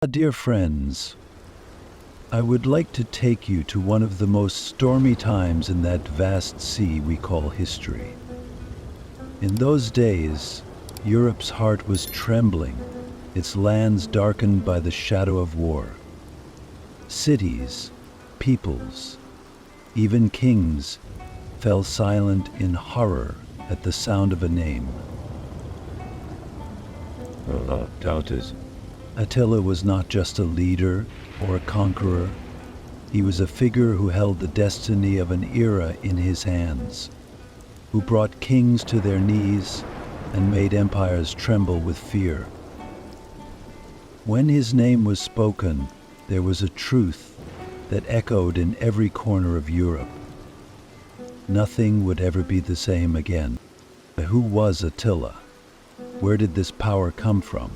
Dear friends, I would like to take you to one of the most stormy times in that vast sea we call history. In those days, Europe's heart was trembling, its lands darkened by the shadow of war. Cities, peoples, even kings fell silent in horror at the sound of a name. Doubted. Attila was not just a leader or a conqueror. He was a figure who held the destiny of an era in his hands, who brought kings to their knees and made empires tremble with fear. When his name was spoken, there was a truth that echoed in every corner of Europe. Nothing would ever be the same again. Who was Attila? Where did this power come from?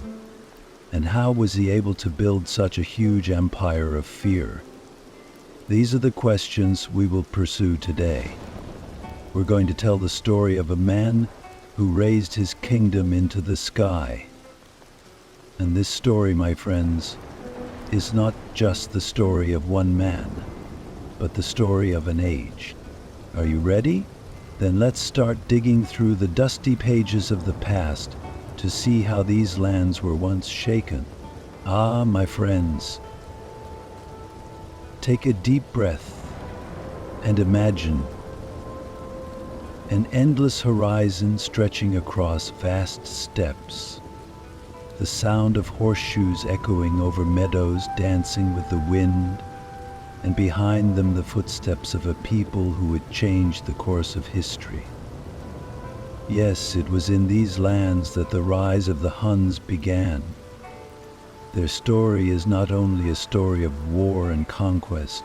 And how was he able to build such a huge empire of fear? These are the questions we will pursue today. We're going to tell the story of a man who raised his kingdom into the sky. And this story, my friends, is not just the story of one man, but the story of an age. Are you ready? Then let's start digging through the dusty pages of the past to see how these lands were once shaken. Ah, my friends, take a deep breath and imagine an endless horizon stretching across vast steppes, the sound of horseshoes echoing over meadows dancing with the wind, and behind them the footsteps of a people who would change the course of history. Yes, it was in these lands that the rise of the Huns began. Their story is not only a story of war and conquest,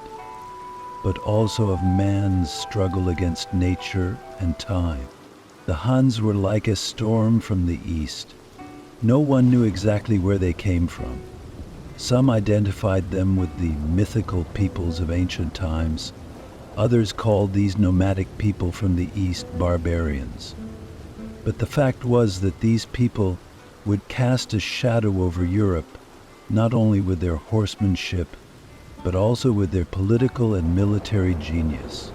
but also of man's struggle against nature and time. The Huns were like a storm from the east. No one knew exactly where they came from. Some identified them with the mythical peoples of ancient times. Others called these nomadic people from the east barbarians. But the fact was that these people would cast a shadow over Europe, not only with their horsemanship, but also with their political and military genius.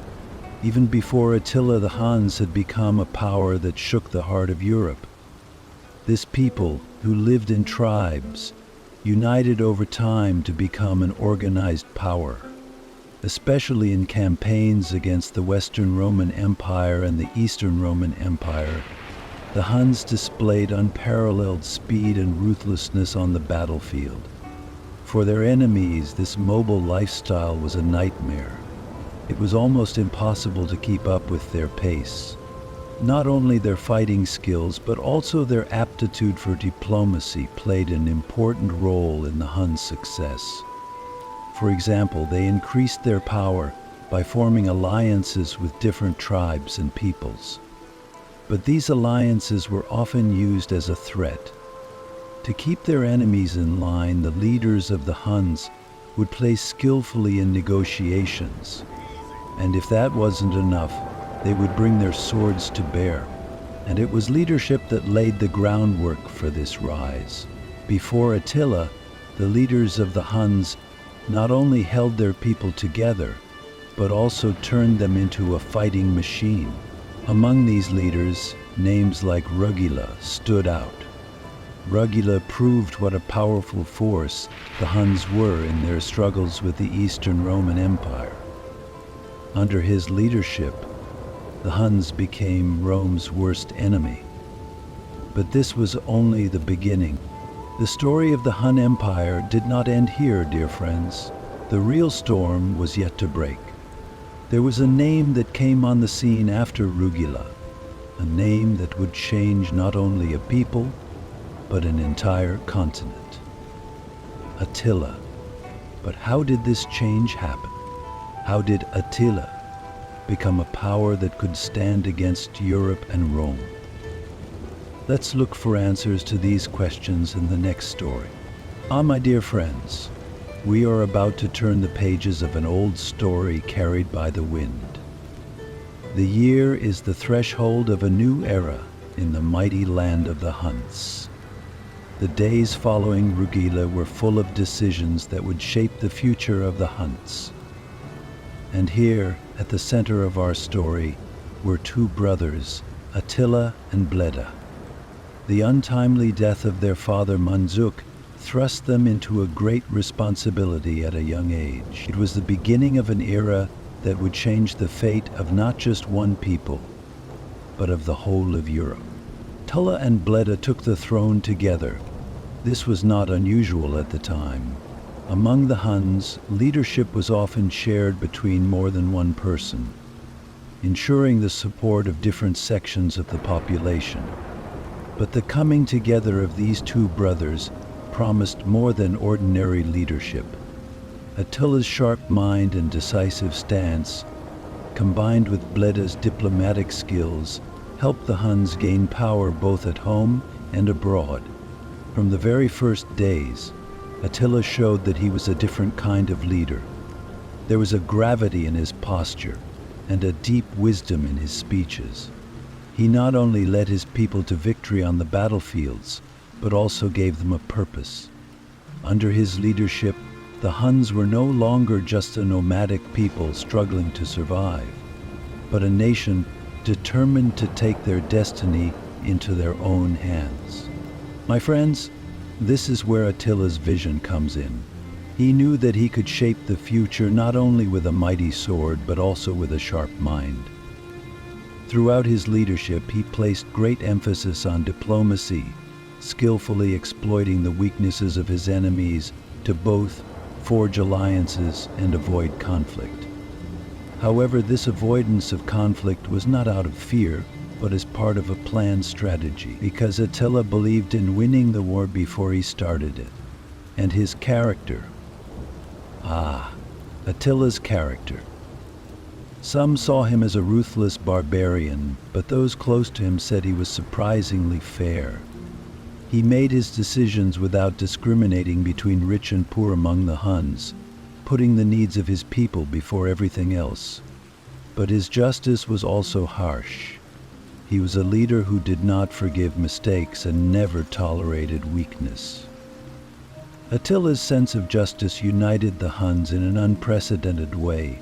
Even before Attila the Huns had become a power that shook the heart of Europe. This people, who lived in tribes, united over time to become an organized power, especially in campaigns against the Western Roman Empire and the Eastern Roman Empire. The Huns displayed unparalleled speed and ruthlessness on the battlefield. For their enemies, this mobile lifestyle was a nightmare. It was almost impossible to keep up with their pace. Not only their fighting skills, but also their aptitude for diplomacy played an important role in the Huns' success. For example, they increased their power by forming alliances with different tribes and peoples. But these alliances were often used as a threat. To keep their enemies in line, the leaders of the Huns would play skillfully in negotiations. And if that wasn't enough, they would bring their swords to bear. And it was leadership that laid the groundwork for this rise. Before Attila, the leaders of the Huns not only held their people together, but also turned them into a fighting machine. Among these leaders, names like Rugila stood out. Rugila proved what a powerful force the Huns were in their struggles with the Eastern Roman Empire. Under his leadership, the Huns became Rome's worst enemy. But this was only the beginning. The story of the Hun Empire did not end here, dear friends. The real storm was yet to break. There was a name that came on the scene after Rugila, a name that would change not only a people, but an entire continent. Attila. But how did this change happen? How did Attila become a power that could stand against Europe and Rome? Let's look for answers to these questions in the next story. My dear friends, we are about to turn the pages of an old story carried by the wind. The year is the threshold of a new era in the mighty land of the Huns. The days following Rugila were full of decisions that would shape the future of the Huns. And here, at the center of our story, were two brothers, Attila and Bleda. The untimely death of their father Manzuk thrust them into a great responsibility at a young age. It was the beginning of an era that would change the fate of not just one people, but of the whole of Europe. Attila and Bleda took the throne together. This was not unusual at the time. Among the Huns, leadership was often shared between more than one person, ensuring the support of different sections of the population. But the coming together of these two brothers promised more than ordinary leadership. Attila's sharp mind and decisive stance, combined with Bleda's diplomatic skills, helped the Huns gain power both at home and abroad. From the very first days, Attila showed that he was a different kind of leader. There was a gravity in his posture and a deep wisdom in his speeches. He not only led his people to victory on the battlefields, but also gave them a purpose. Under his leadership, the Huns were no longer just a nomadic people struggling to survive, but a nation determined to take their destiny into their own hands. My friends, this is where Attila's vision comes in. He knew that he could shape the future not only with a mighty sword, but also with a sharp mind. Throughout his leadership, he placed great emphasis on diplomacy, skillfully exploiting the weaknesses of his enemies to both forge alliances and avoid conflict. However, this avoidance of conflict was not out of fear, but as part of a planned strategy, because Attila believed in winning the war before he started it. And his character. Attila's character. Some saw him as a ruthless barbarian, but those close to him said he was surprisingly fair. He made his decisions without discriminating between rich and poor among the Huns, putting the needs of his people before everything else. But his justice was also harsh. He was a leader who did not forgive mistakes and never tolerated weakness. Attila's sense of justice united the Huns in an unprecedented way.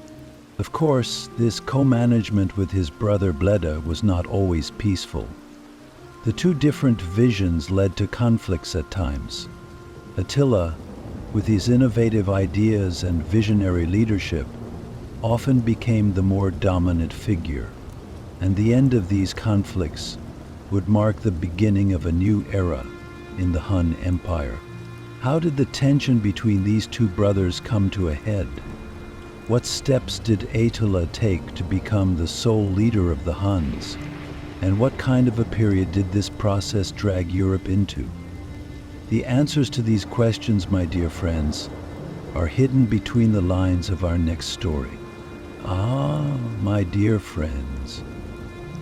Of course, this co-management with his brother Bleda was not always peaceful. The two different visions led to conflicts at times. Attila, with his innovative ideas and visionary leadership, often became the more dominant figure, and the end of these conflicts would mark the beginning of a new era in the Hun Empire. How did the tension between these two brothers come to a head? What steps did Attila take to become the sole leader of the Huns? And what kind of a period did this process drag Europe into? The answers to these questions, my dear friends, are hidden between the lines of our next story. My dear friends,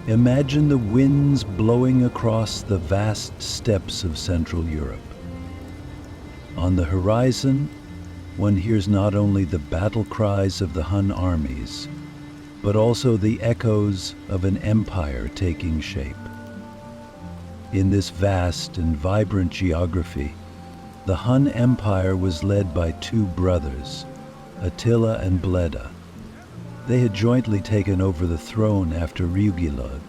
imagine the winds blowing across the vast steppes of Central Europe. On the horizon, one hears not only the battle cries of the Hun armies, but also the echoes of an empire taking shape. In this vast and vibrant geography, the Hun Empire was led by two brothers, Attila and Bleda. They had jointly taken over the throne after Relive,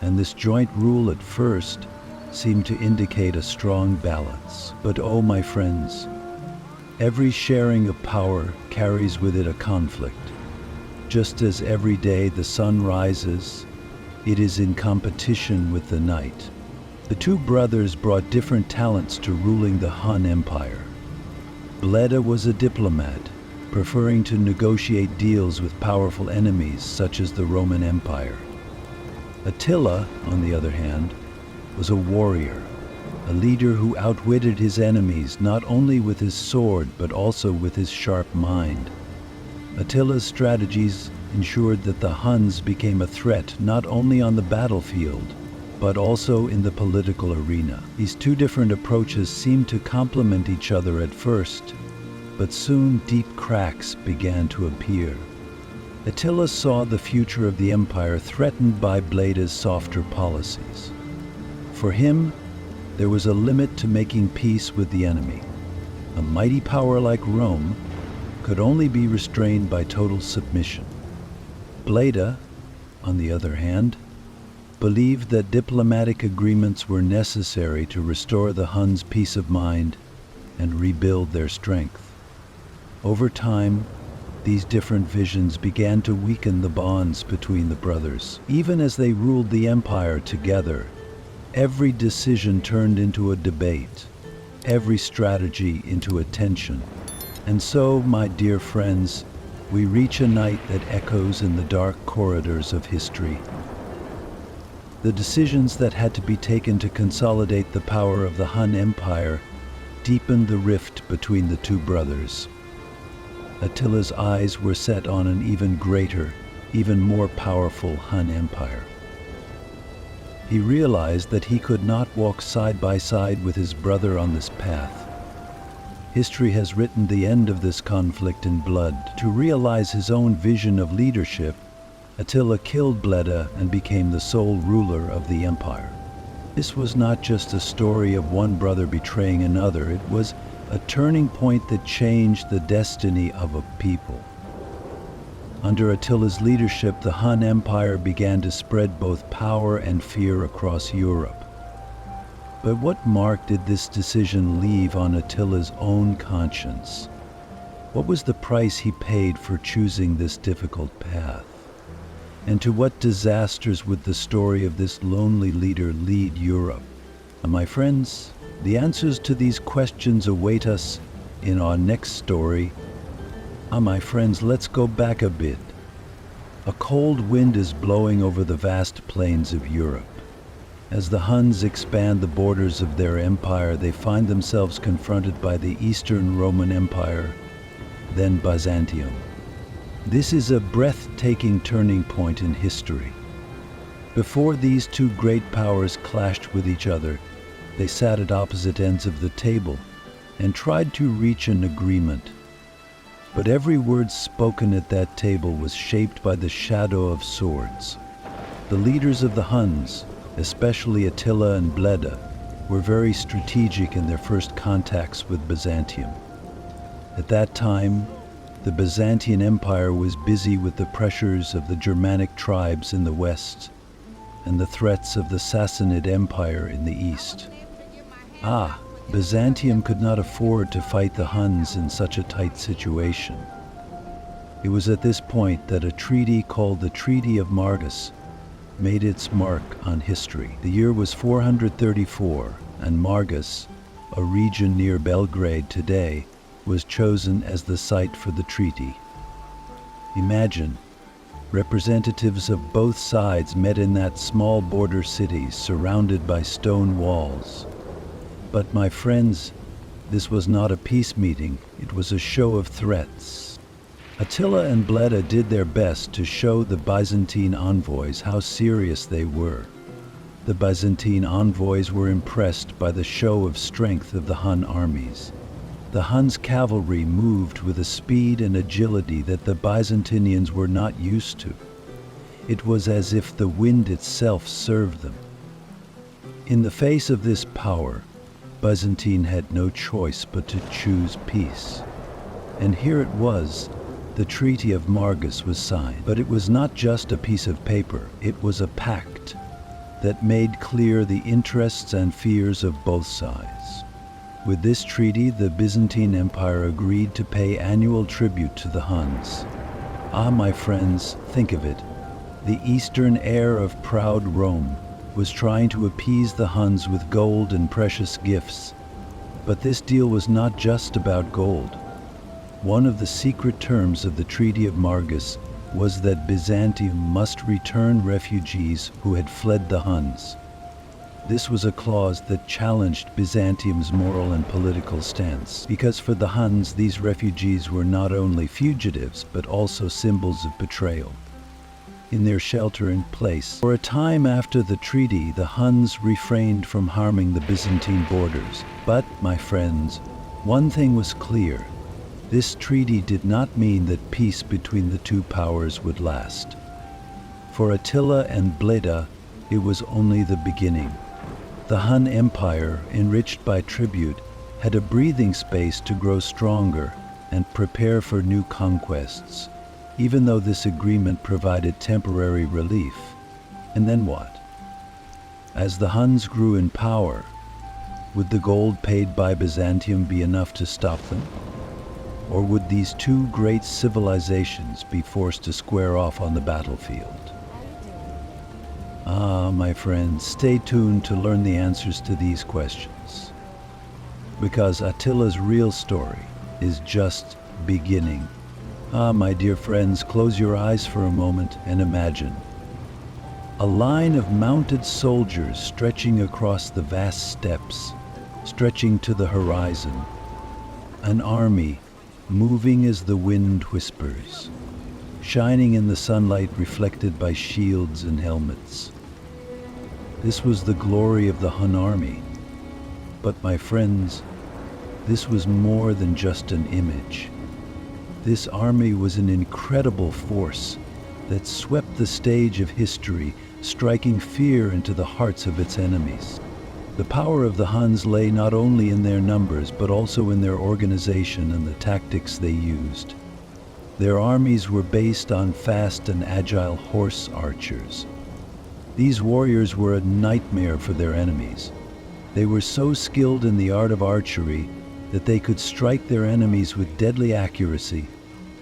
and this joint rule at first seemed to indicate a strong balance. But oh, my friends, every sharing of power carries with it a conflict. Just as every day the sun rises, it is in competition with the night. The two brothers brought different talents to ruling the Hun Empire. Bleda was a diplomat, preferring to negotiate deals with powerful enemies such as the Roman Empire. Attila, on the other hand, was a warrior, a leader who outwitted his enemies not only with his sword but also with his sharp mind. Attila's strategies ensured that the Huns became a threat not only on the battlefield, but also in the political arena. These two different approaches seemed to complement each other at first, but soon deep cracks began to appear. Attila saw the future of the empire threatened by Bleda's softer policies. For him, there was a limit to making peace with the enemy. A mighty power like Rome could only be restrained by total submission. Bleda, on the other hand, believed that diplomatic agreements were necessary to restore the Huns' peace of mind and rebuild their strength. Over time, these different visions began to weaken the bonds between the brothers. Even as they ruled the empire together, every decision turned into a debate, every strategy into a tension. And so, my dear friends, we reach a night that echoes in the dark corridors of history. The decisions that had to be taken to consolidate the power of the Hun Empire deepened the rift between the two brothers. Attila's eyes were set on an even greater, even more powerful Hun Empire. He realized that he could not walk side by side with his brother on this path. History has written the end of this conflict in blood. To realize his own vision of leadership, Attila killed Bleda and became the sole ruler of the empire. This was not just a story of one brother betraying another, it was a turning point that changed the destiny of a people. Under Attila's leadership, the Hun Empire began to spread both power and fear across Europe. But what mark did this decision leave on Attila's own conscience? What was the price he paid for choosing this difficult path? And to what disasters would the story of this lonely leader lead Europe? And my friends, the answers to these questions await us in our next story. My friends, let's go back a bit. A cold wind is blowing over the vast plains of Europe. As the Huns expand the borders of their empire, they find themselves confronted by the Eastern Roman Empire, then Byzantium. This is a breathtaking turning point in history. Before these two great powers clashed with each other, they sat at opposite ends of the table and tried to reach an agreement. But every word spoken at that table was shaped by the shadow of swords. The leaders of the Huns, especially Attila and Bleda, were very strategic in their first contacts with Byzantium. At that time, the Byzantine Empire was busy with the pressures of the Germanic tribes in the west and the threats of the Sassanid Empire in the east. Byzantium could not afford to fight the Huns in such a tight situation. It was at this point that a treaty called the Treaty of Margus made its mark on history. The year was 434, and Margus, a region near Belgrade today, was chosen as the site for the treaty. Imagine, representatives of both sides met in that small border city surrounded by stone walls. But my friends, this was not a peace meeting, it was a show of threats. Attila and Bleda did their best to show the Byzantine envoys how serious they were. The Byzantine envoys were impressed by the show of strength of the Hun armies. The Huns' cavalry moved with a speed and agility that the Byzantinians were not used to. It was as if the wind itself served them. In the face of this power, Byzantine had no choice but to choose peace. And here it was, the Treaty of Margus was signed. But it was not just a piece of paper, it was a pact that made clear the interests and fears of both sides. With this treaty, the Byzantine Empire agreed to pay annual tribute to the Huns. My friends, think of it. The eastern heir of proud Rome was trying to appease the Huns with gold and precious gifts. But this deal was not just about gold. One of the secret terms of the Treaty of Margus was that Byzantium must return refugees who had fled the Huns. This was a clause that challenged Byzantium's moral and political stance, because for the Huns, these refugees were not only fugitives, but also symbols of betrayal. In their shelter-in place, for a time after the treaty, the Huns refrained from harming the Byzantine borders. But, my friends, one thing was clear. This treaty did not mean that peace between the two powers would last. For Attila and Bleda, it was only the beginning. The Hun Empire, enriched by tribute, had a breathing space to grow stronger and prepare for new conquests, even though this agreement provided temporary relief. And then what? As the Huns grew in power, would the gold paid by Byzantium be enough to stop them? Or would these two great civilizations be forced to square off on the battlefield? Ah, my friends, stay tuned to learn the answers to these questions. Because Attila's real story is just beginning. Ah, my dear friends, close your eyes for a moment and imagine. A line of mounted soldiers stretching across the vast steppes, stretching to the horizon. An army moving as the wind whispers, shining in the sunlight reflected by shields and helmets. This was the glory of the Hun army. But my friends, this was more than just an image. This army was an incredible force that swept the stage of history, striking fear into the hearts of its enemies. The power of the Huns lay not only in their numbers, but also in their organization and the tactics they used. Their armies were based on fast and agile horse archers. These warriors were a nightmare for their enemies. They were so skilled in the art of archery that they could strike their enemies with deadly accuracy,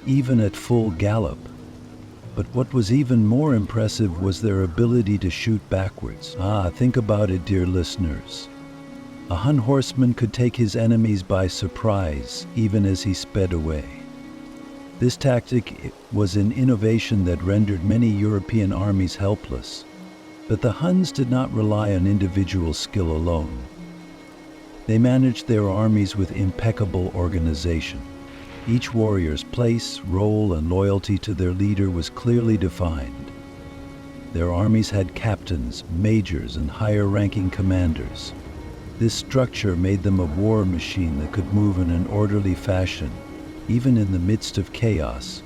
even at full gallop. But what was even more impressive was their ability to shoot backwards. Ah, think about it, dear listeners. A Hun horseman could take his enemies by surprise, even as he sped away. This tactic was an innovation that rendered many European armies helpless. But the Huns did not rely on individual skill alone. They managed their armies with impeccable organization. Each warrior's place, role, and loyalty to their leader was clearly defined. Their armies had captains, majors, and higher-ranking commanders. This structure made them a war machine that could move in an orderly fashion, even in the midst of chaos.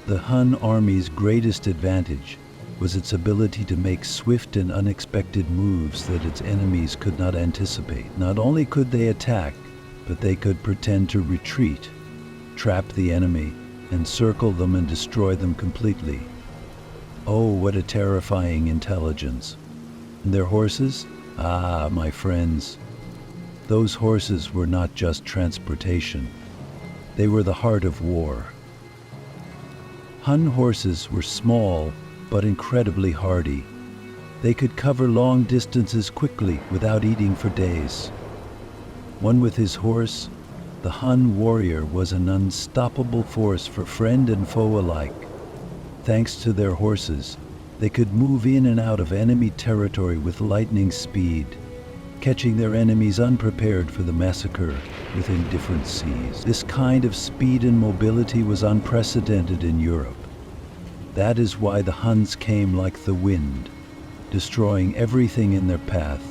The Hun army's greatest advantage was its ability to make swift and unexpected moves that its enemies could not anticipate. Not only could they attack, but they could pretend to retreat, trap the enemy, encircle them and destroy them completely. Oh, what a terrifying intelligence. And their horses? Ah, my friends, those horses were not just transportation. They were the heart of war. Hun horses were small, but incredibly hardy. They could cover long distances quickly without eating for days. One with his horse, the Hun warrior was an unstoppable force for friend and foe alike. Thanks to their horses, they could move in and out of enemy territory with lightning speed, catching their enemies unprepared for the massacre within different seas. This kind of speed and mobility was unprecedented in Europe. That is why the Huns came like the wind, destroying everything in their path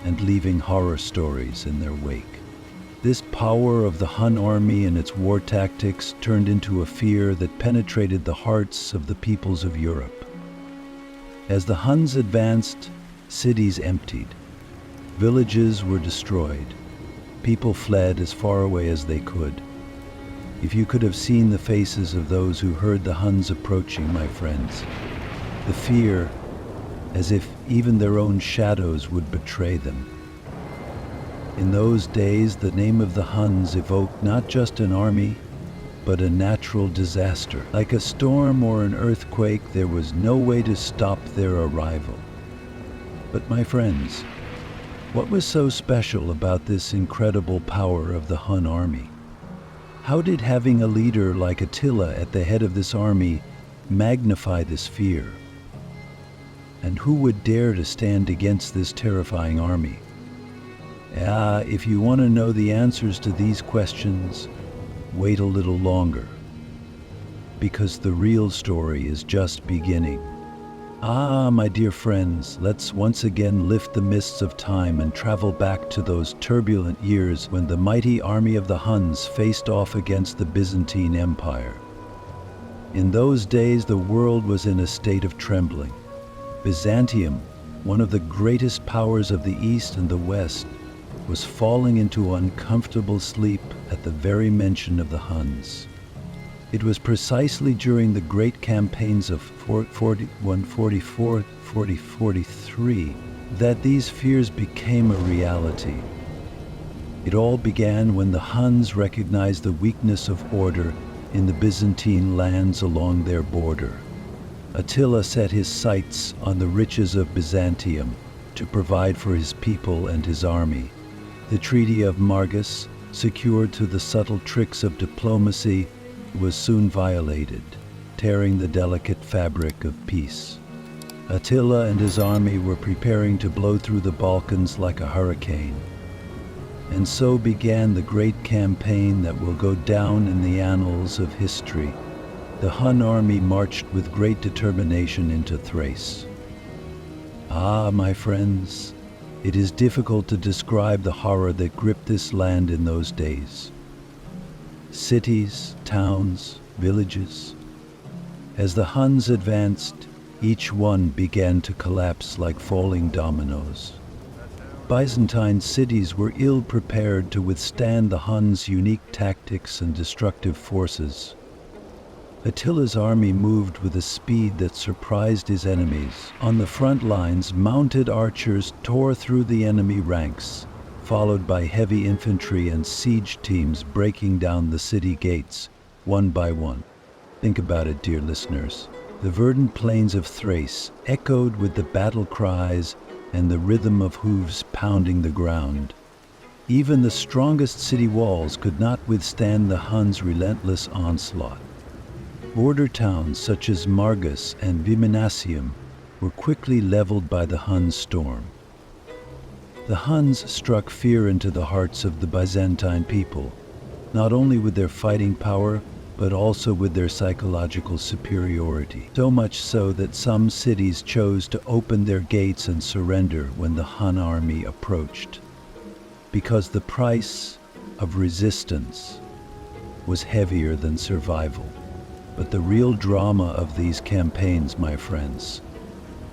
and leaving horror stories in their wake. This power of the Hun army and its war tactics turned into a fear that penetrated the hearts of the peoples of Europe. As the Huns advanced, cities emptied, villages were destroyed, people fled as far away as they could. If you could have seen the faces of those who heard the Huns approaching, my friends, the fear, as if even their own shadows would betray them. In those days, the name of the Huns evoked not just an army, but a natural disaster. Like a storm or an earthquake, there was no way to stop their arrival. But my friends, what was so special about this incredible power of the Hun army? How did having a leader like Attila at the head of this army magnify this fear? And who would dare to stand against this terrifying army? If you want to know the answers to these questions, wait a little longer, because the real story is just beginning. Ah, my dear friends, let's once again lift the mists of time and travel back to those turbulent years when the mighty army of the Huns faced off against the Byzantine Empire. In those days, the world was in a state of trembling. Byzantium, one of the greatest powers of the East and the West, was falling into uncomfortable sleep at the very mention of the Huns. It was precisely during the great campaigns of 4043 that these fears became a reality. It all began when the Huns recognized the weakness of order in the Byzantine lands along their border. Attila set his sights on the riches of Byzantium to provide for his people and his army. The Treaty of Margus, secured through the subtle tricks of diplomacy, was soon violated, tearing the delicate fabric of peace. Attila and his army were preparing to blow through the Balkans like a hurricane. And so began the great campaign that will go down in the annals of history. The Hun army marched with great determination into Thrace. Ah, my friends, it is difficult to describe the horror that gripped this land in those days. Cities, towns, villages. As the Huns advanced, each one began to collapse like falling dominoes. Byzantine cities were ill-prepared to withstand the Huns' unique tactics and destructive forces. Attila's army moved with a speed that surprised his enemies. On the front lines, mounted archers tore through the enemy ranks, followed by heavy infantry and siege teams breaking down the city gates, one by one. Think about it, dear listeners. The verdant plains of Thrace echoed with the battle cries and the rhythm of hooves pounding the ground. Even the strongest city walls could not withstand the Huns' relentless onslaught. Border towns such as Margus and Viminacium were quickly leveled by the Huns' storm. The Huns struck fear into the hearts of the Byzantine people, not only with their fighting power, but also with their psychological superiority. So much so that some cities chose to open their gates and surrender when the Hun army approached, because the price of resistance was heavier than survival. But the real drama of these campaigns, my friends,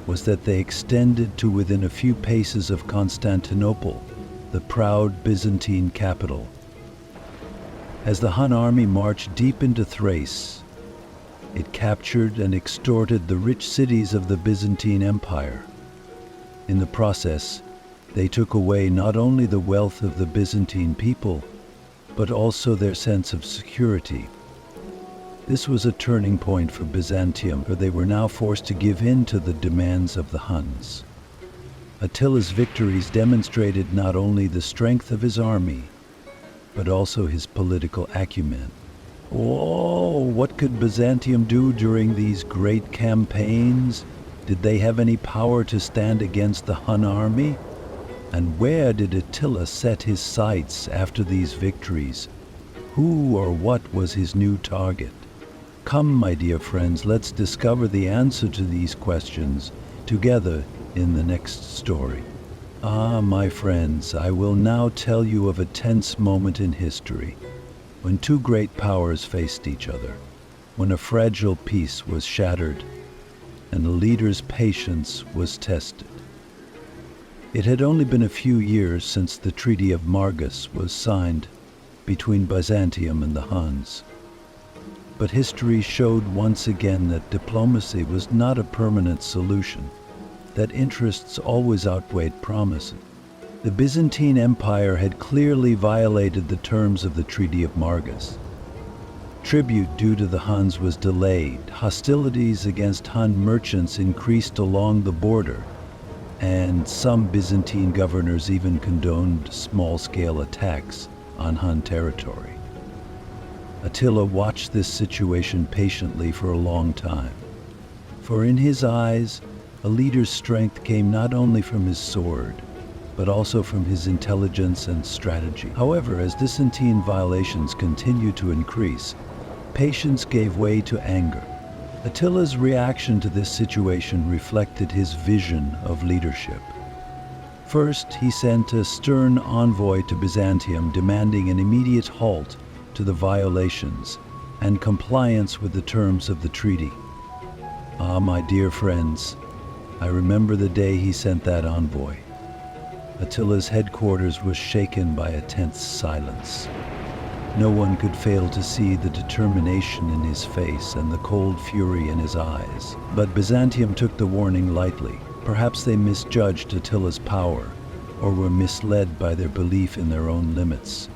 was that they extended to within a few paces of Constantinople, the proud Byzantine capital. As the Hun army marched deep into Thrace, it captured and extorted the rich cities of the Byzantine Empire. In the process, they took away not only the wealth of the Byzantine people, but also their sense of security. This was a turning point for Byzantium, for they were now forced to give in to the demands of the Huns. Attila's victories demonstrated not only the strength of his army, but also his political acumen. Oh, what could Byzantium do during these great campaigns? Did they have any power to stand against the Hun army? And where did Attila set his sights after these victories? Who or what was his new target? Come, my dear friends, let's discover the answer to these questions together in the next story. Ah, my friends, I will now tell you of a tense moment in history, when two great powers faced each other, when a fragile peace was shattered, and a leader's patience was tested. It had only been a few years since the Treaty of Margus was signed between Byzantium and the Huns. But history showed once again that diplomacy was not a permanent solution, that interests always outweighed promises. The Byzantine Empire had clearly violated the terms of the Treaty of Margus. Tribute due to the Huns was delayed, hostilities against Hun merchants increased along the border, and some Byzantine governors even condoned small-scale attacks on Hun territory. Attila watched this situation patiently for a long time, for in his eyes, a leader's strength came not only from his sword, but also from his intelligence and strategy. However, as Byzantine violations continued to increase, patience gave way to anger. Attila's reaction to this situation reflected his vision of leadership. First, he sent a stern envoy to Byzantium demanding an immediate halt to the violations and compliance with the terms of the treaty. Ah, my dear friends, I remember the day he sent that envoy. Attila's headquarters was shaken by a tense silence. No one could fail to see the determination in his face and the cold fury in his eyes. But Byzantium took the warning lightly. Perhaps they misjudged Attila's power, or were misled by their belief in their own limits.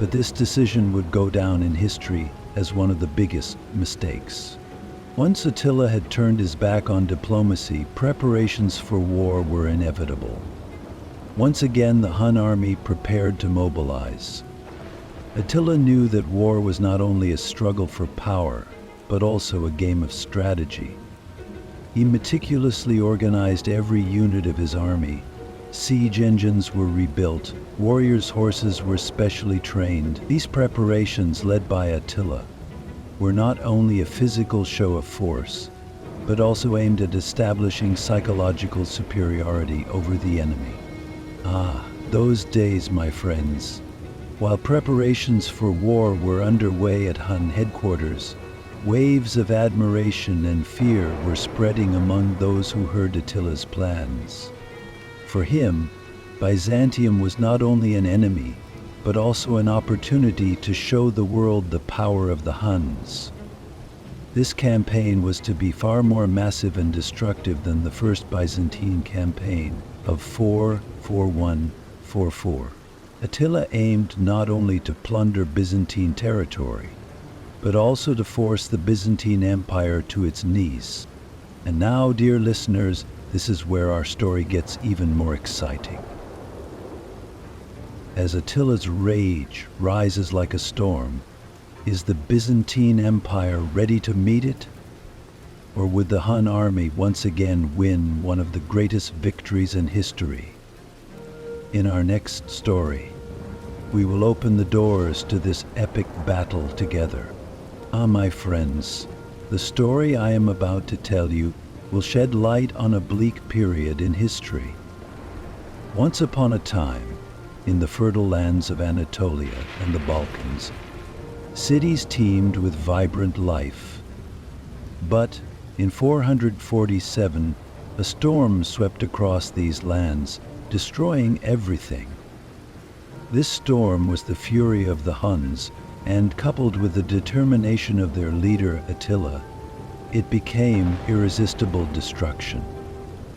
But this decision would go down in history as one of the biggest mistakes. Once Attila had turned his back on diplomacy, preparations for war were inevitable. Once again, the Hun army prepared to mobilize. Attila knew that war was not only a struggle for power, but also a game of strategy. He meticulously organized every unit of his army. Siege engines were rebuilt, warriors' horses were specially trained. These preparations, led by Attila, were not only a physical show of force, but also aimed at establishing psychological superiority over the enemy. Ah, those days, my friends. While preparations for war were underway at Hun headquarters, waves of admiration and fear were spreading among those who heard Attila's plans. For him, Byzantium was not only an enemy, but also an opportunity to show the world the power of the Huns. This campaign was to be far more massive and destructive than the first Byzantine campaign of 441-44. Attila aimed not only to plunder Byzantine territory, but also to force the Byzantine Empire to its knees. And now, dear listeners, this is where our story gets even more exciting. As Attila's rage rises like a storm, is the Byzantine Empire ready to meet it? Or would the Hun army once again win one of the greatest victories in history? In our next story, we will open the doors to this epic battle together. Ah, my friends, the story I am about to tell you will shed light on a bleak period in history. Once upon a time, in the fertile lands of Anatolia and the Balkans, cities teemed with vibrant life. But in 447, a storm swept across these lands, destroying everything. This storm was the fury of the Huns, and coupled with the determination of their leader Attila, it became irresistible destruction.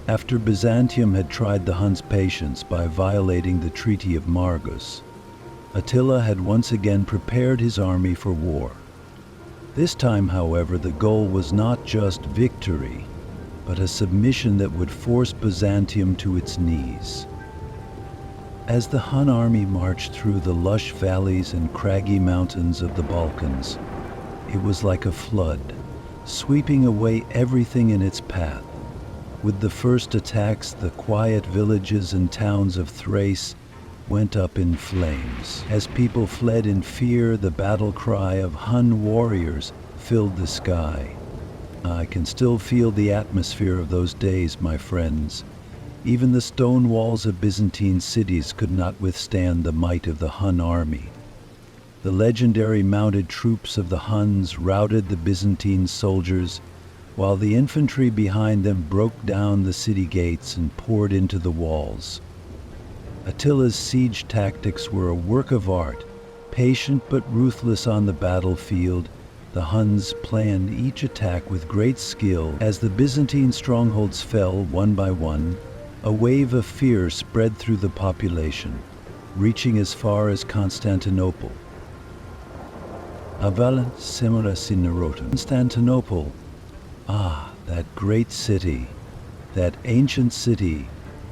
After Byzantium had tried the Huns' patience by violating the Treaty of Margus, Attila had once again prepared his army for war. This time, however, the goal was not just victory, but a submission that would force Byzantium to its knees. As the Hun army marched through the lush valleys and craggy mountains of the Balkans, it was like a flood, sweeping away everything in its path. With the first attacks, the quiet villages and towns of Thrace went up in flames. As people fled in fear, the battle cry of Hun warriors filled the sky. I can still feel the atmosphere of those days, my friends. Even the stone walls of Byzantine cities could not withstand the might of the Hun army. The legendary mounted troops of the Huns routed the Byzantine soldiers, while the infantry behind them broke down the city gates and poured into the walls. Attila's siege tactics were a work of art. Patient but ruthless on the battlefield, the Huns planned each attack with great skill. As the Byzantine strongholds fell one by one, a wave of fear spread through the population, reaching as far as Constantinople. Constantinople, ah, that great city, that ancient city,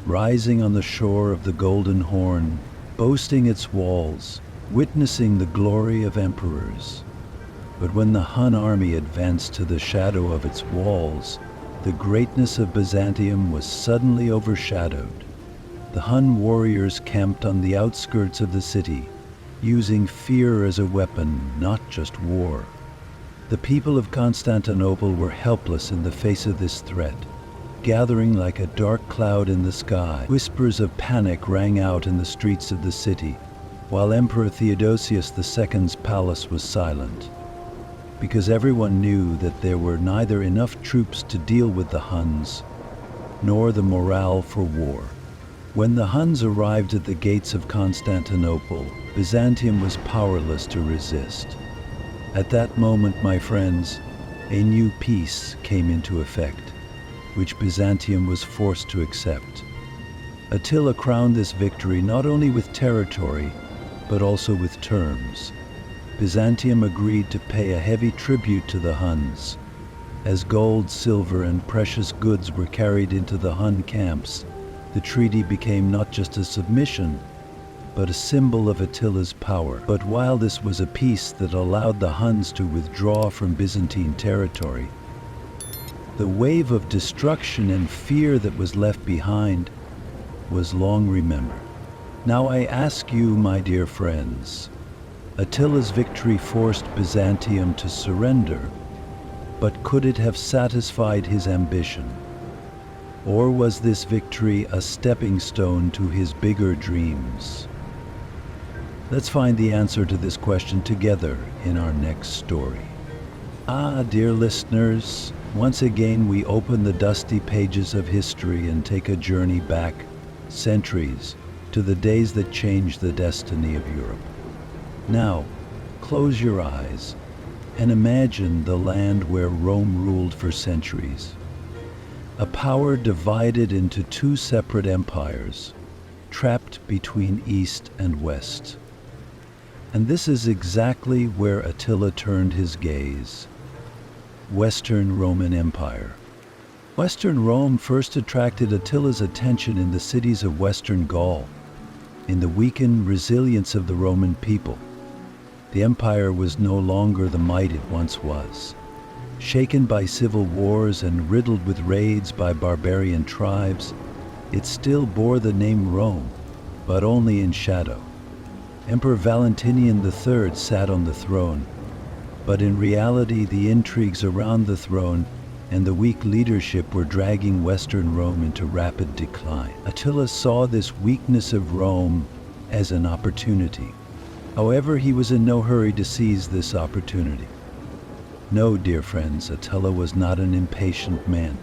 rising on the shore of the Golden Horn, boasting its walls, witnessing the glory of emperors. But when the Hun army advanced to the shadow of its walls, the greatness of Byzantium was suddenly overshadowed. The Hun warriors camped on the outskirts of the city, using fear as a weapon, not just war. The people of Constantinople were helpless in the face of this threat. Gathering like a dark cloud in the sky, whispers of panic rang out in the streets of the city, while Emperor Theodosius II's palace was silent. Because everyone knew that there were neither enough troops to deal with the Huns, nor the morale for war. When the Huns arrived at the gates of Constantinople, Byzantium was powerless to resist. At that moment, my friends, a new peace came into effect, which Byzantium was forced to accept. Attila crowned this victory not only with territory, but also with terms. Byzantium agreed to pay a heavy tribute to the Huns. As gold, silver, and precious goods were carried into the Hun camps, the treaty became not just a submission, but a symbol of Attila's power. But while this was a peace that allowed the Huns to withdraw from Byzantine territory, the wave of destruction and fear that was left behind was long remembered. Now I ask you, my dear friends, Attila's victory forced Byzantium to surrender, but could it have satisfied his ambition? Or was this victory a stepping stone to his bigger dreams? Let's find the answer to this question together in our next story. Dear listeners, once again we open the dusty pages of history and take a journey back centuries to the days that changed the destiny of Europe. Now, close your eyes and imagine the land where Rome ruled for centuries. A power divided into two separate empires, trapped between East and West. And this is exactly where Attila turned his gaze. Western Roman Empire. Western Rome first attracted Attila's attention in the cities of Western Gaul, in the weakened resilience of the Roman people. The empire was no longer the might it once was. Shaken by civil wars and riddled with raids by barbarian tribes, it still bore the name Rome, but only in shadow. Emperor Valentinian III sat on the throne, but in reality the intrigues around the throne and the weak leadership were dragging Western Rome into rapid decline. Attila saw this weakness of Rome as an opportunity. However, he was in no hurry to seize this opportunity. No, dear friends, Attila was not an impatient man.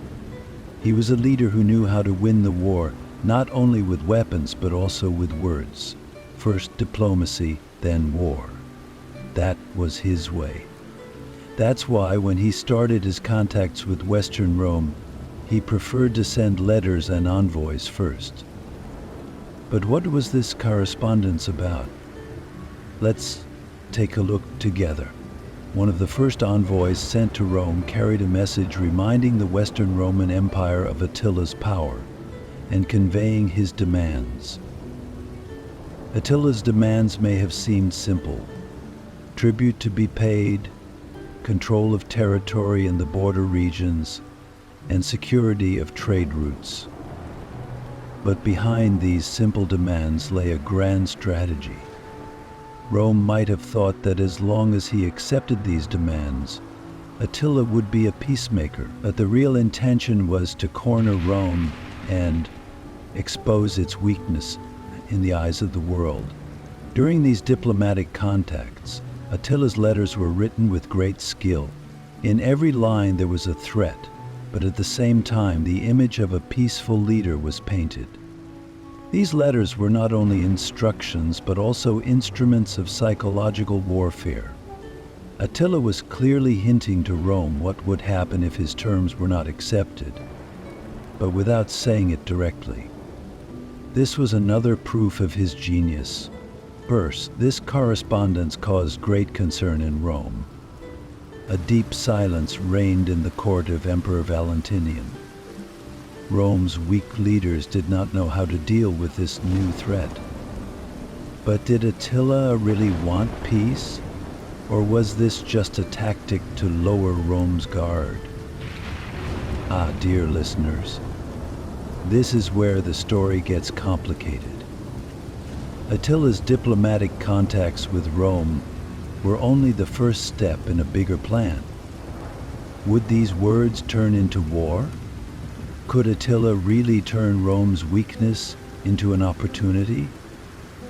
He was a leader who knew how to win the war, not only with weapons, but also with words. First diplomacy, then war. That was his way. That's why when he started his contacts with Western Rome, he preferred to send letters and envoys first. But what was this correspondence about? Let's take a look together. One of the first envoys sent to Rome carried a message reminding the Western Roman Empire of Attila's power and conveying his demands. Attila's demands may have seemed simple: tribute to be paid, control of territory in the border regions, and security of trade routes. But behind these simple demands lay a grand strategy. Rome might have thought that as long as he accepted these demands, Attila would be a peacemaker, but the real intention was to corner Rome and expose its weakness in the eyes of the world. During these diplomatic contacts, Attila's letters were written with great skill. In every line there was a threat, but at the same time the image of a peaceful leader was painted. These letters were not only instructions, but also instruments of psychological warfare. Attila was clearly hinting to Rome what would happen if his terms were not accepted, but without saying it directly. This was another proof of his genius. First, this correspondence caused great concern in Rome. A deep silence reigned in the court of Emperor Valentinian. Rome's weak leaders did not know how to deal with this new threat. But did Attila really want peace? Or was this just a tactic to lower Rome's guard? Dear listeners, this is where the story gets complicated. Attila's diplomatic contacts with Rome were only the first step in a bigger plan. Would these words turn into war? Could Attila really turn Rome's weakness into an opportunity?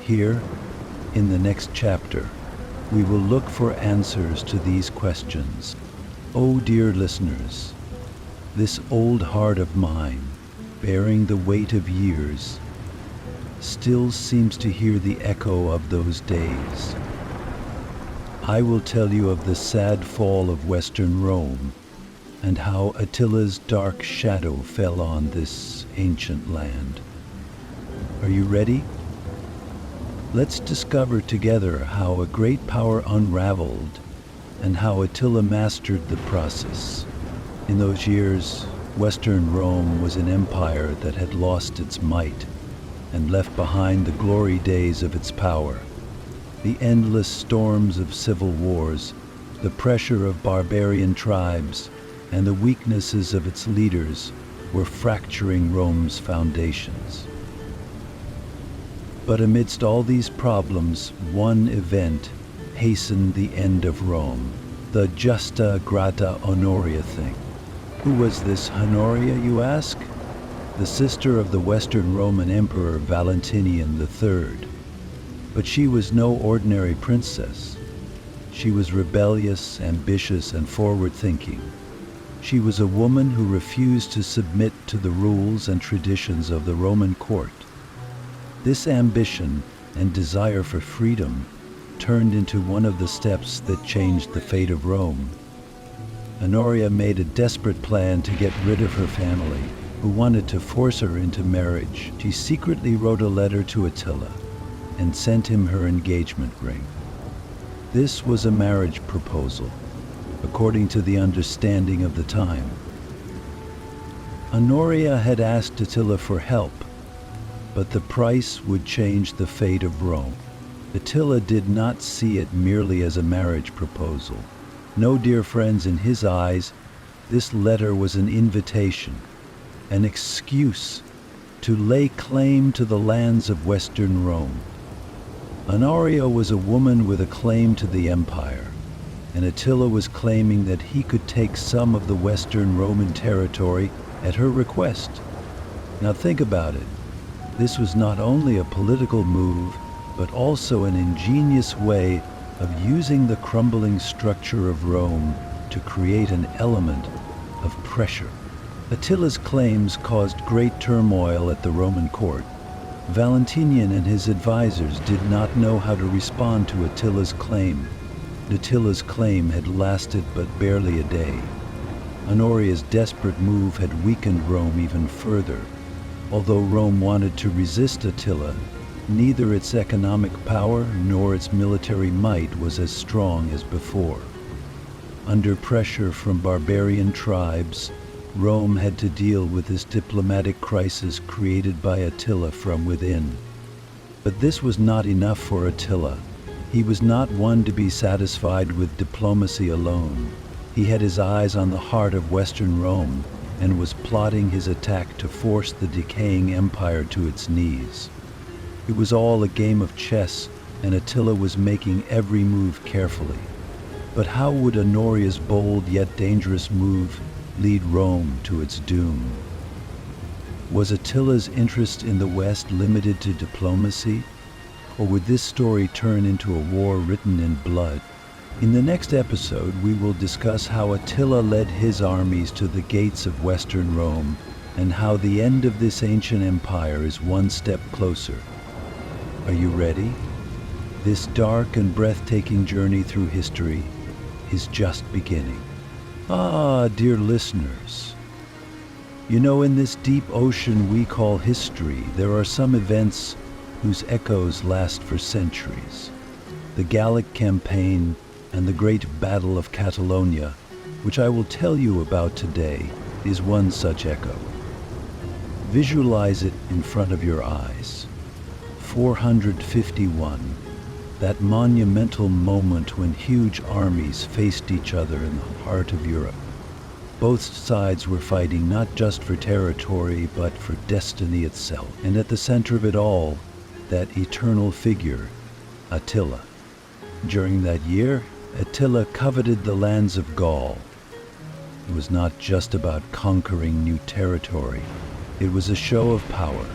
Here, in the next chapter, we will look for answers to these questions. Oh, dear listeners, this old heart of mine, bearing the weight of years, still seems to hear the echo of those days. I will tell you of the sad fall of Western Rome and how Attila's dark shadow fell on this ancient land. Are you ready? Let's discover together how a great power unraveled and how Attila mastered the process. In those years, Western Rome was an empire that had lost its might and left behind the glory days of its power. The endless storms of civil wars, the pressure of barbarian tribes, and the weaknesses of its leaders were fracturing Rome's foundations. But amidst all these problems, one event hastened the end of Rome, the Justa Grata Honoria thing. Who was this Honoria, you ask? The sister of the Western Roman Emperor Valentinian III. But she was no ordinary princess. She was rebellious, ambitious, and forward-thinking. She was a woman who refused to submit to the rules and traditions of the Roman court. This ambition and desire for freedom turned into one of the steps that changed the fate of Rome. Honoria made a desperate plan to get rid of her family, who wanted to force her into marriage. She secretly wrote a letter to Attila and sent him her engagement ring. This was a marriage proposal, according to the understanding of the time. Honoria had asked Attila for help, but the price would change the fate of Rome. Attila did not see it merely as a marriage proposal. No, dear friends, in his eyes, this letter was an invitation, an excuse to lay claim to the lands of Western Rome. Honoria was a woman with a claim to the empire, and Attila was claiming that he could take some of the Western Roman territory at her request. Now think about it. This was not only a political move, but also an ingenious way of using the crumbling structure of Rome to create an element of pressure. Attila's claims caused great turmoil at the Roman court. Valentinian and his advisors did not know how to respond to Attila's claim. Attila's claim had lasted but barely a day. Honoria's desperate move had weakened Rome even further. Although Rome wanted to resist Attila, neither its economic power nor its military might was as strong as before. Under pressure from barbarian tribes, Rome had to deal with this diplomatic crisis created by Attila from within. But this was not enough for Attila. He was not one to be satisfied with diplomacy alone. He had his eyes on the heart of Western Rome and was plotting his attack to force the decaying empire to its knees. It was all a game of chess, and Attila was making every move carefully. But how would Honoria's bold yet dangerous move lead Rome to its doom? Was Attila's interest in the West limited to diplomacy, or would this story turn into a war written in blood? In the next episode, we will discuss how Attila led his armies to the gates of Western Rome and how the end of this ancient empire is one step closer. Are you ready? This dark and breathtaking journey through history is just beginning. Ah, dear listeners, you know, in this deep ocean we call history, there are some events whose echoes last for centuries. The Gallic campaign and the Great Battle of Catalonia, which I will tell you about today, is one such echo. Visualize it in front of your eyes. 451, that monumental moment when huge armies faced each other in the heart of Europe. Both sides were fighting not just for territory, but for destiny itself. And at the center of it all, that eternal figure, Attila. During that year, Attila coveted the lands of Gaul. It was not just about conquering new territory. It was a show of power,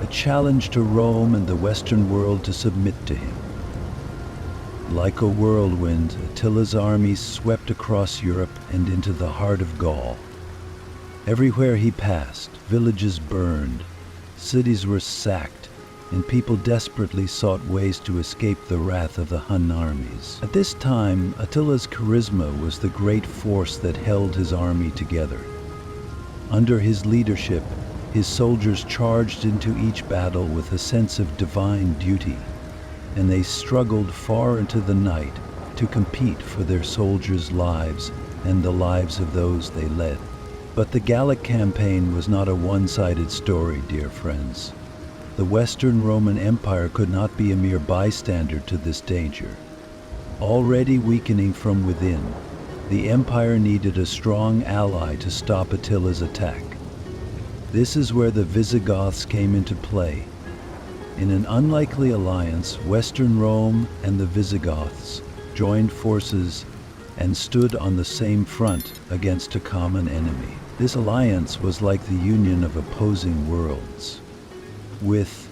a challenge to Rome and the Western world to submit to him. Like a whirlwind, Attila's armies swept across Europe and into the heart of Gaul. Everywhere he passed, villages burned, cities were sacked, and people desperately sought ways to escape the wrath of the Hun armies. At this time, Attila's charisma was the great force that held his army together. Under his leadership, his soldiers charged into each battle with a sense of divine duty, and they struggled far into the night to compete for their soldiers' lives and the lives of those they led. But the Gallic campaign was not a one-sided story, dear friends. The Western Roman Empire could not be a mere bystander to this danger. Already weakening from within, the empire needed a strong ally to stop Attila's attack. This is where the Visigoths came into play. In an unlikely alliance, Western Rome and the Visigoths joined forces and stood on the same front against a common enemy. This alliance was like the union of opposing worlds, with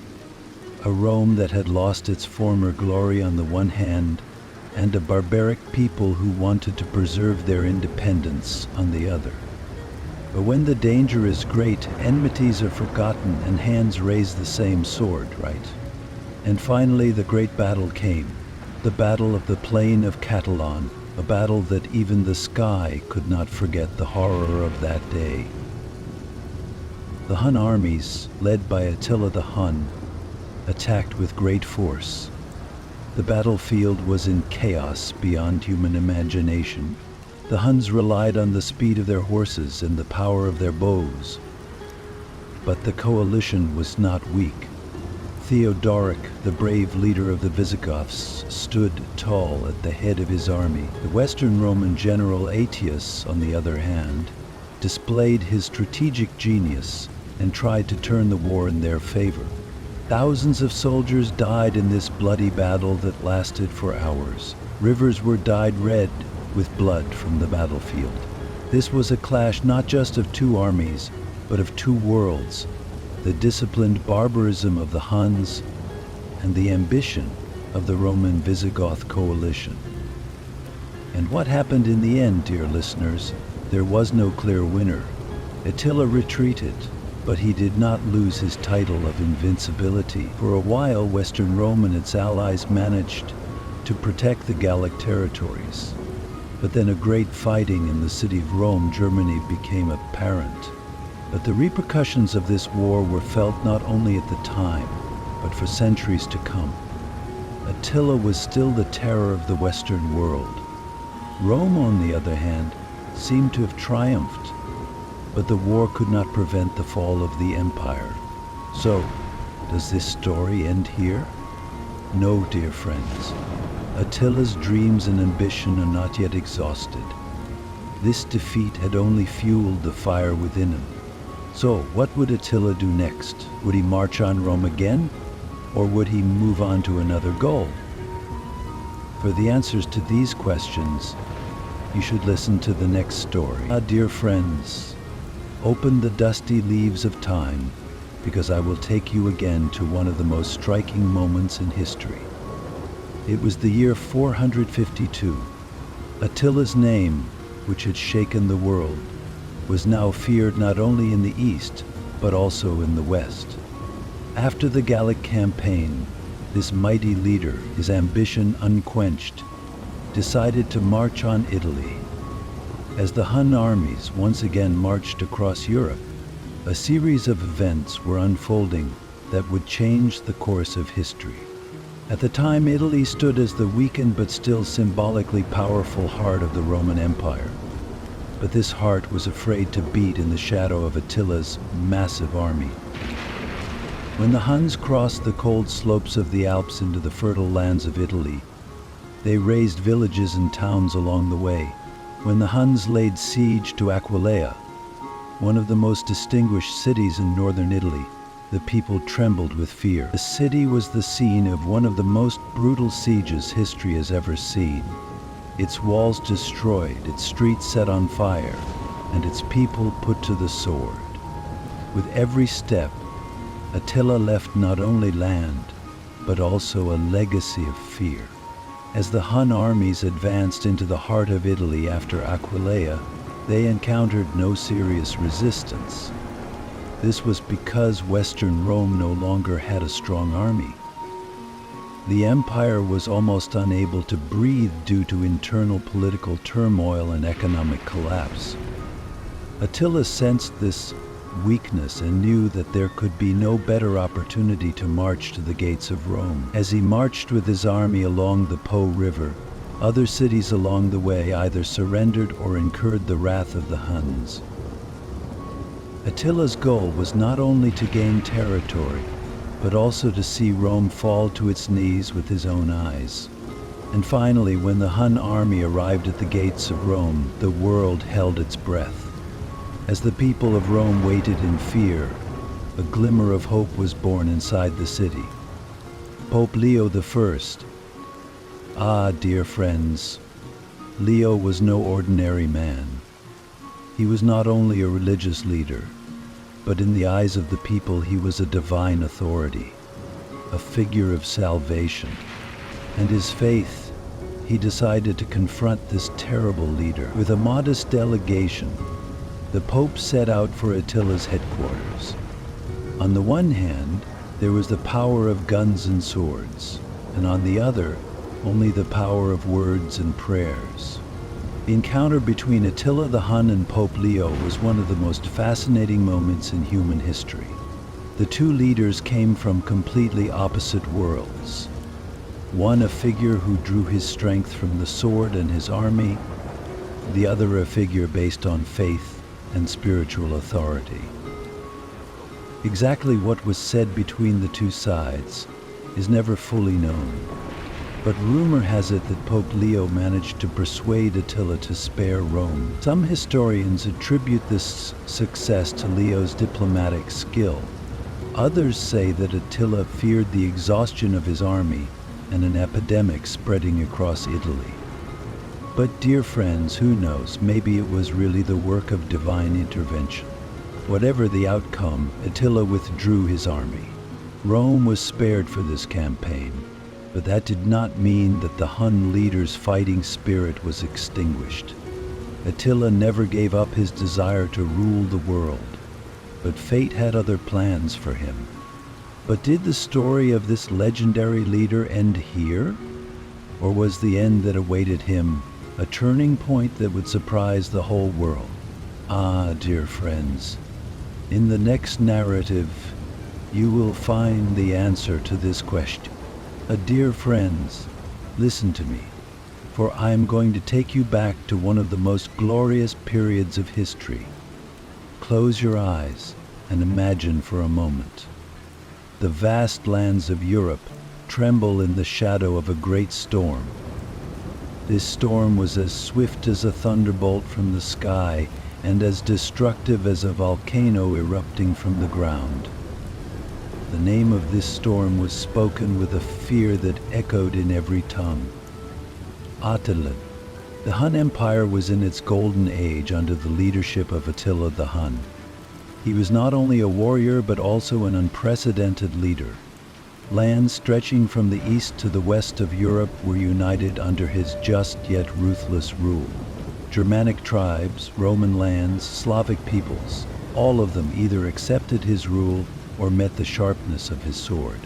a Rome that had lost its former glory on the one hand, and a barbaric people who wanted to preserve their independence on the other. But when the danger is great, enmities are forgotten and hands raise the same sword, right? And finally the great battle came, the Battle of the Plain of Catiline, a battle that even the sky could not forget the horror of that day. The Hun armies, led by Attila the Hun, attacked with great force. The battlefield was in chaos beyond human imagination. The Huns relied on the speed of their horses and the power of their bows. But the coalition was not weak. Theodoric, the brave leader of the Visigoths, stood tall at the head of his army. The Western Roman general Aetius, on the other hand, displayed his strategic genius and tried to turn the war in their favor. Thousands of soldiers died in this bloody battle that lasted for hours. Rivers were dyed red with blood from the battlefield. This was a clash not just of two armies, but of two worlds, the disciplined barbarism of the Huns and the ambition of the Roman Visigoth coalition. And what happened in the end, dear listeners? There was no clear winner. Attila retreated, but he did not lose his title of invincibility. For a while, Western Rome and its allies managed to protect the Gallic territories. But then a great fighting in the city of Rome, Germany, became apparent. But the repercussions of this war were felt not only at the time, but for centuries to come. Attila was still the terror of the Western world. Rome, on the other hand, seemed to have triumphed, but the war could not prevent the fall of the empire. So, does this story end here? No, dear friends. Attila's dreams and ambition are not yet exhausted. This defeat had only fueled the fire within him. So, what would Attila do next? Would he march on Rome again? Or would he move on to another goal? For the answers to these questions, you should listen to the next story. Dear friends, open the dusty leaves of time, because I will take you again to one of the most striking moments in history. It was the year 452. Attila's name, which had shaken the world, was now feared not only in the east, but also in the west. After the Gallic campaign, this mighty leader, his ambition unquenched, decided to march on Italy. As the Hun armies once again marched across Europe, a series of events were unfolding that would change the course of history. At the time, Italy stood as the weakened but still symbolically powerful heart of the Roman Empire. But this heart was afraid to beat in the shadow of Attila's massive army. When the Huns crossed the cold slopes of the Alps into the fertile lands of Italy, they razed villages and towns along the way. When the Huns laid siege to Aquileia, one of the most distinguished cities in northern Italy, the people trembled with fear. The city was the scene of one of the most brutal sieges history has ever seen. its walls destroyed, its streets set on fire, and its people put to the sword. With every step, Attila left not only land, but also a legacy of fear. As the Hun armies advanced into the heart of Italy after Aquileia, they encountered no serious resistance. This was because Western Rome no longer had a strong army. The empire was almost unable to breathe due to internal political turmoil and economic collapse. Attila sensed this weakness and knew that there could be no better opportunity to march to the gates of Rome. As he marched with his army along the Po River, other cities along the way either surrendered or incurred the wrath of the Huns. Attila's goal was not only to gain territory, but also to see Rome fall to its knees with his own eyes. And finally, when the Hun army arrived at the gates of Rome, the world held its breath. As the people of Rome waited in fear, a glimmer of hope was born inside the city. Pope Leo I. Ah, dear friends, Leo was no ordinary man. He was not only a religious leader, but in the eyes of the people he was a divine authority, a figure of salvation. And his faith, he decided to confront this terrible leader. With a modest delegation, the Pope set out for Attila's headquarters. On the one hand, there was the power of guns and swords, and on the other, only the power of words and prayers. The encounter between Attila the Hun and Pope Leo was one of the most fascinating moments in human history. The two leaders came from completely opposite worlds. One a figure who drew his strength from the sword and his army, the other a figure based on faith and spiritual authority. Exactly what was said between the two sides is never fully known, but rumor has it that Pope Leo managed to persuade Attila to spare Rome. Some historians attribute this success to Leo's diplomatic skill. Others say that Attila feared the exhaustion of his army and an epidemic spreading across Italy. But dear friends, who knows, maybe it was really the work of divine intervention. Whatever the outcome, Attila withdrew his army. Rome was spared for this campaign, but that did not mean that the Hun leader's fighting spirit was extinguished. Attila never gave up his desire to rule the world, but fate had other plans for him. But did the story of this legendary leader end here? Or was the end that awaited him a turning point that would surprise the whole world? Ah, dear friends, in the next narrative, you will find the answer to this question. Dear friends, listen to me, for I am going to take you back to one of the most glorious periods of history. Close your eyes and imagine for a moment. The vast lands of Europe tremble in the shadow of a great storm. This storm was as swift as a thunderbolt from the sky and as destructive as a volcano erupting from the ground. The name of this storm was spoken with a fear that echoed in every tongue. Attila. The Hun Empire was in its golden age under the leadership of Attila the Hun. He was not only a warrior but also an unprecedented leader. Lands stretching from the east to the west of Europe were united under his just yet ruthless rule. Germanic tribes, Roman lands, Slavic peoples, all of them either accepted his rule or met the sharpness of his sword.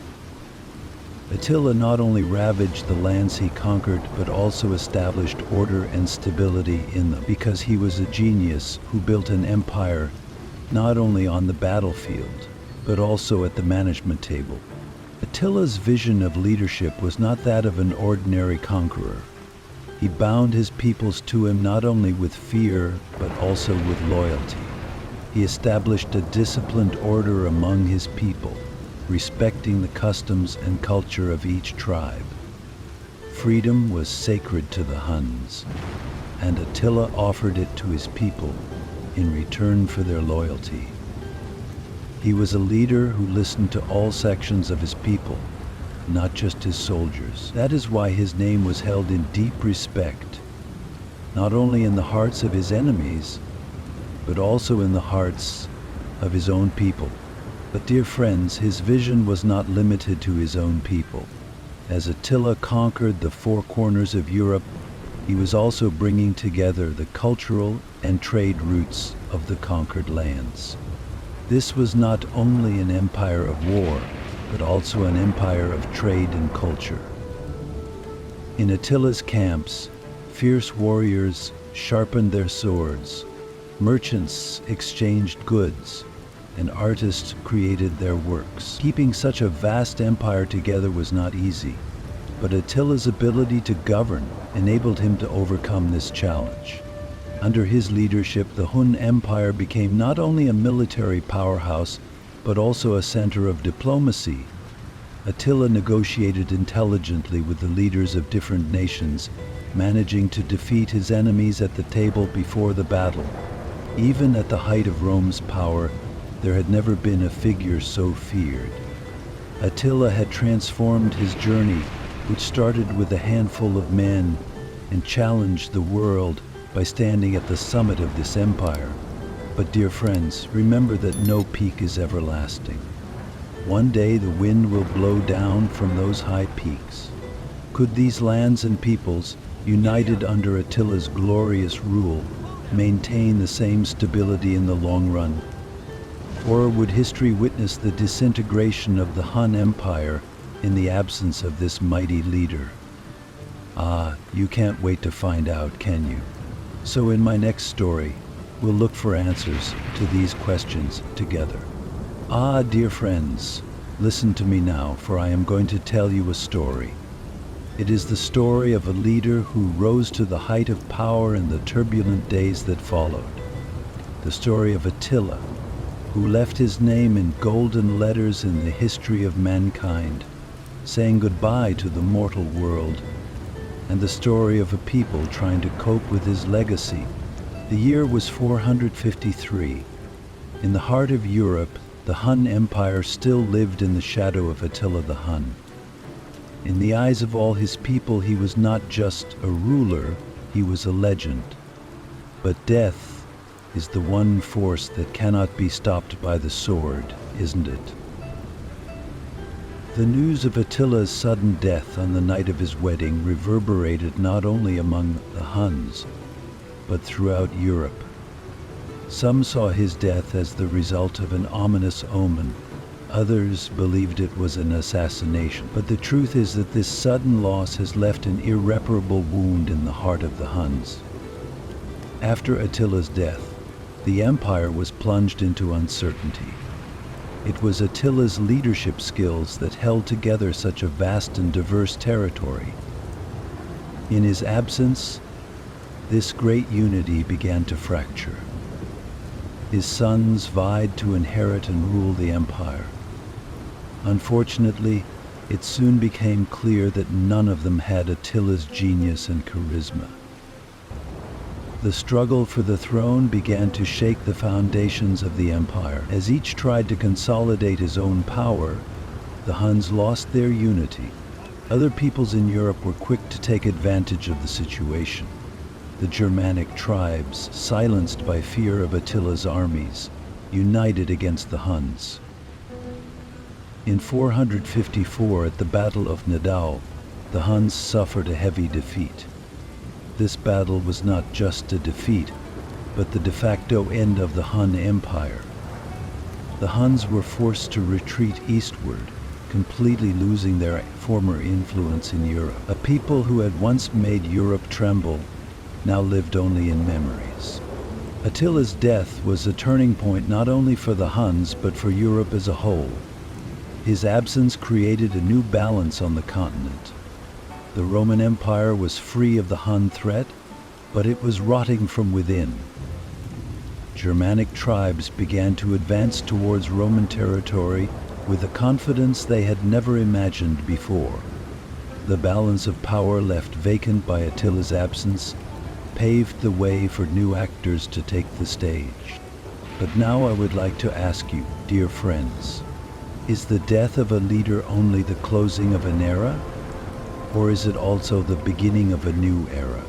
Attila not only ravaged the lands he conquered, but also established order and stability in them, because he was a genius who built an empire not only on the battlefield, but also at the management table. Attila's vision of leadership was not that of an ordinary conqueror. He bound his peoples to him not only with fear, but also with loyalty. He established a disciplined order among his people, respecting the customs and culture of each tribe. Freedom was sacred to the Huns, and Attila offered it to his people in return for their loyalty. He was a leader who listened to all sections of his people, not just his soldiers. That is why his name was held in deep respect not only in the hearts of his enemies, but also in the hearts of his own people. But dear friends, his vision was not limited to his own people. As Attila conquered the four corners of Europe, he was also bringing together the cultural and trade routes of the conquered lands. This was not only an empire of war, but also an empire of trade and culture. In Attila's camps, fierce warriors sharpened their swords, merchants exchanged goods, and artists created their works. Keeping such a vast empire together was not easy, but Attila's ability to govern enabled him to overcome this challenge. Under his leadership, the Hun Empire became not only a military powerhouse, but also a center of diplomacy. Attila negotiated intelligently with the leaders of different nations, managing to defeat his enemies at the table before the battle. Even at the height of Rome's power, there had never been a figure so feared. Attila had transformed his journey, which started with a handful of men, and challenged the world by standing at the summit of this empire. But dear friends, remember that no peak is everlasting. One day the wind will blow down from those high peaks. Could these lands and peoples, united under Attila's glorious rule, maintain the same stability in the long run? Or would history witness the disintegration of the Hun Empire in the absence of this mighty leader? Ah, you can't wait to find out, can you? So in my next story, we'll look for answers to these questions together. Ah, dear friends, listen to me now, for I am going to tell you a story. It is the story of a leader who rose to the height of power in the turbulent days that followed. The story of Attila, who left his name in golden letters in the history of mankind, saying goodbye to the mortal world, and the story of a people trying to cope with his legacy. The year was 453. In the heart of Europe, the Hun Empire still lived in the shadow of Attila the Hun. In the eyes of all his people, he was not just a ruler, he was a legend. But death is the one force that cannot be stopped by the sword, isn't it? The news of Attila's sudden death on the night of his wedding reverberated not only among the Huns, but throughout Europe. Some saw his death as the result of an ominous omen. Others believed it was an assassination. But the truth is that this sudden loss has left an irreparable wound in the heart of the Huns. After Attila's death, the empire was plunged into uncertainty. It was Attila's leadership skills that held together such a vast and diverse territory. In his absence, this great unity began to fracture. His sons vied to inherit and rule the empire. Unfortunately, it soon became clear that none of them had Attila's genius and charisma. The struggle for the throne began to shake the foundations of the empire. As each tried to consolidate his own power, the Huns lost their unity. Other peoples in Europe were quick to take advantage of the situation. The Germanic tribes, silenced by fear of Attila's armies, united against the Huns. In 454, at the Battle of Nidau, the Huns suffered a heavy defeat. This battle was not just a defeat, but the de facto end of the Hun Empire. The Huns were forced to retreat eastward, completely losing their former influence in Europe. A people who had once made Europe tremble now lived only in memories. Attila's death was a turning point not only for the Huns, but for Europe as a whole. His absence created a new balance on the continent. The Roman Empire was free of the Hun threat, but it was rotting from within. Germanic tribes began to advance towards Roman territory with a confidence they had never imagined before. The balance of power left vacant by Attila's absence paved the way for new actors to take the stage. But now I would like to ask you, dear friends, is the death of a leader only the closing of an era? Or is it also the beginning of a new era?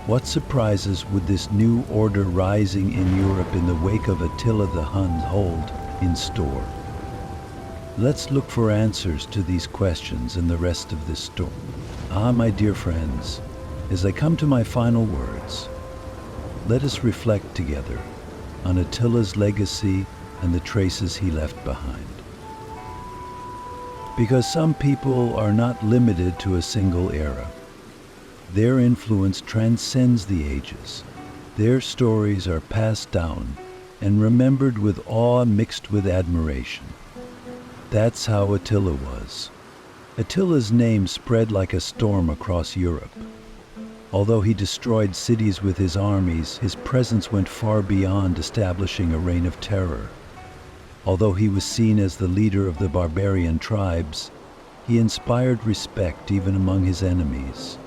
What surprises would this new order rising in Europe in the wake of Attila the Hun hold in store? Let's look for answers to these questions in the rest of this story. My dear friends, as I come to my final words, let us reflect together on Attila's legacy and the traces he left behind. Because some people are not limited to a single era. Their influence transcends the ages. Their stories are passed down and remembered with awe mixed with admiration. That's how Attila was. Attila's name spread like a storm across Europe. Although he destroyed cities with his armies, his presence went far beyond establishing a reign of terror. Although he was seen as the leader of the barbarian tribes, he inspired respect even among his enemies.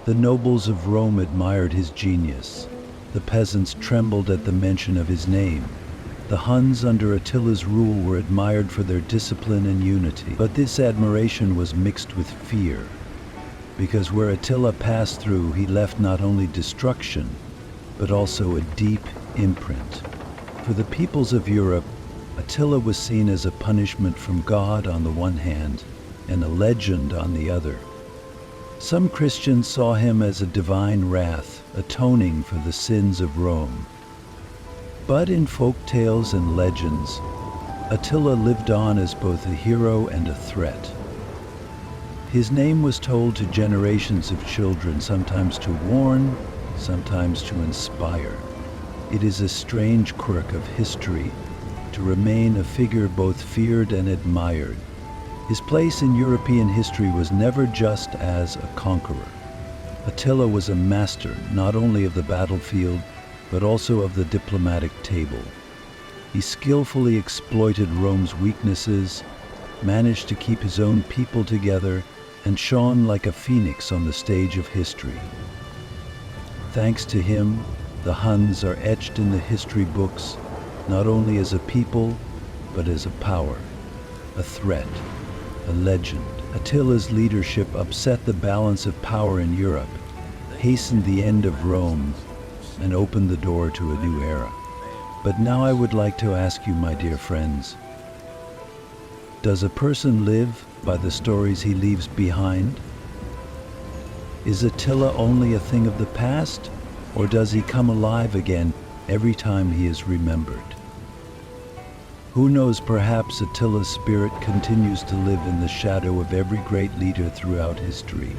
The nobles of Rome admired his genius. The peasants trembled at the mention of his name. The Huns under Attila's rule were admired for their discipline and unity. But this admiration was mixed with fear, because where Attila passed through, he left not only destruction, but also a deep imprint. For the peoples of Europe, Attila was seen as a punishment from God on the one hand, and a legend on the other. Some Christians saw him as a divine wrath, atoning for the sins of Rome. But in folk tales and legends, Attila lived on as both a hero and a threat. His name was told to generations of children, sometimes to warn, sometimes to inspire. It is a strange quirk of history to remain a figure both feared and admired. His place in European history was never just as a conqueror. Attila was a master not only of the battlefield, but also of the diplomatic table. He skillfully exploited Rome's weaknesses, managed to keep his own people together, and shone like a phoenix on the stage of history. Thanks to him, the Huns are etched in the history books, not only as a people, but as a power, a threat, a legend. Attila's leadership upset the balance of power in Europe, hastened the end of Rome, and opened the door to a new era. But now I would like to ask you, my dear friends, does a person live by the stories he leaves behind? Is Attila only a thing of the past, or does he come alive again every time he is remembered? Who knows, perhaps Attila's spirit continues to live in the shadow of every great leader throughout history.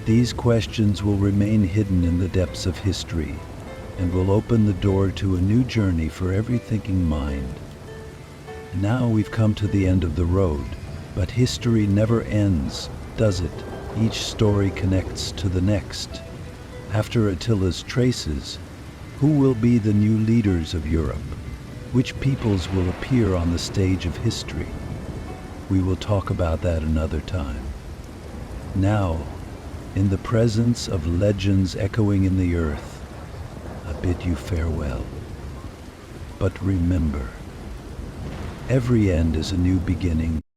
These questions will remain hidden in the depths of history and will open the door to a new journey for every thinking mind. Now we've come to the end of the road, but history never ends, does it? Each story connects to the next. After Attila's traces, who will be the new leaders of Europe? Which peoples will appear on the stage of history? We will talk about that another time. Now, in the presence of legends echoing in the earth, I bid you farewell. But remember, every end is a new beginning.